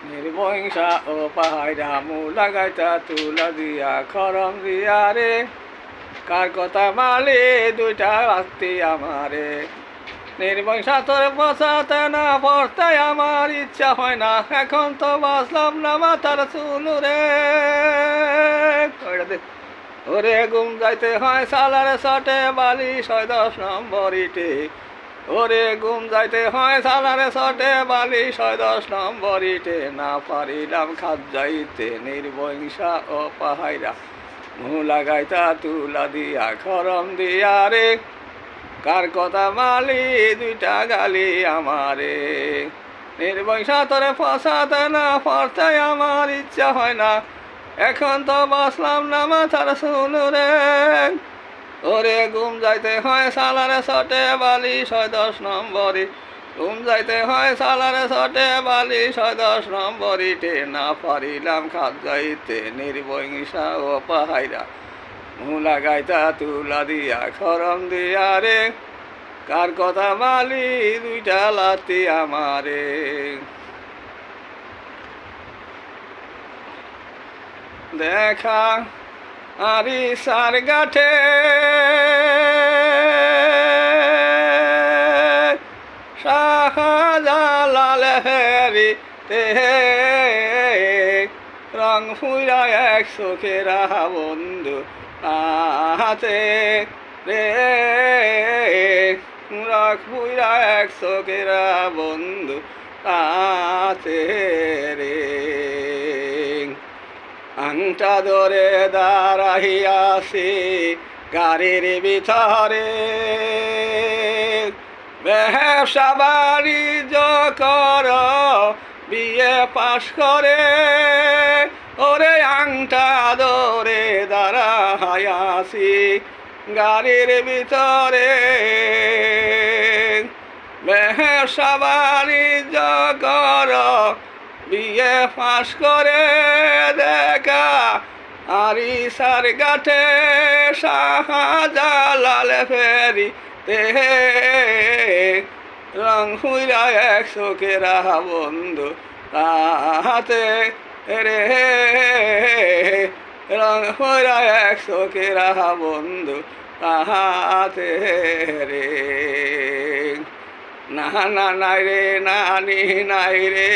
নির্বংসা ও পাহাইরা মূলা গাইতা তুলা দিয়া খরম দিয়া রে কার কথা মালি দুইটা আস্তি আমারে নির্বংসা তোর বসাতে না পড়তে আমার ইচ্ছা হয় না এখন তো বাসলাম না মাথার চুলু রে ওরে ঘুম যাইতে হয় সালারে শটে বালিশ হয় 10 নম্বর ইটে ওরে ঘুম যাইতে হয় সালারে শটে বালিশ হয় 10 নম্বর ইটে না পারিলাম খাদ যাইতে নির্বংসা ও পাহাইরা মূলা গাইতা তুলা দিয়া খরম দিয়া রে কার কথা মালি দুইটা গালি আমারে নির্বংসা তোরে ফসাতে না পড়তে আমার ইচ্ছা হয় না এখন তো বাসলাম না মাথার চুলু রে ওরে ঘুম যাইতে হয় সালারে শটে বালিশ হয় 10 নম্বরই ঘুম যাইতে হয় সালারে শটে বালিশ হয় 10 নম্বর ইটে না পারিলাম খাদ যাইতে নির্বংসা ও পাহাইরা মূলা গাইতা তুলা দিয়া খরম দিয়া রে কার কথা মালি দুইটা লাতি আমারে দেখা আরি সার গাঠে শাহজালাল হেরি তে রং ফুইরা 100 কেরা বন্ধু আতে রে রং ফুইরা 100 কেরা বন্ধু আতে রে আংটা ধরে দাঁড়াইয়াছি গাড়ির ভিতরে ব্যবসা বাণিজ্য কর বিয়ে পাশ করে ওরে আংটা ধরে দাঁড়াইয়াছি গাড়ির ভিতরে ব্যবসা বাণিজ্য কর বিয়ে পাশ করে দেখা আরি সার গাঠে শাহজালাল ফেরি তে রং ফুইরা 100 কেরা বন্ধু হাতে রে রং ফুইরা 100 কেরা বন্ধু হাতে রে না না নাই রে নানি নাই রে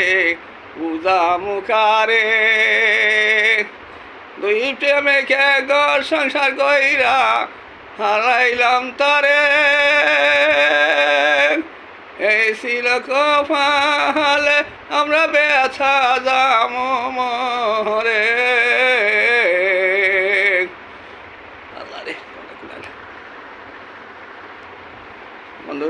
উজা মুখারে দুই প্রেমেকে ঘর সংসার কইরা হারাইলাম তারে এই ছিল কপালে আমরা বেছা যাম মরে আল্লাহ রে বন্ধু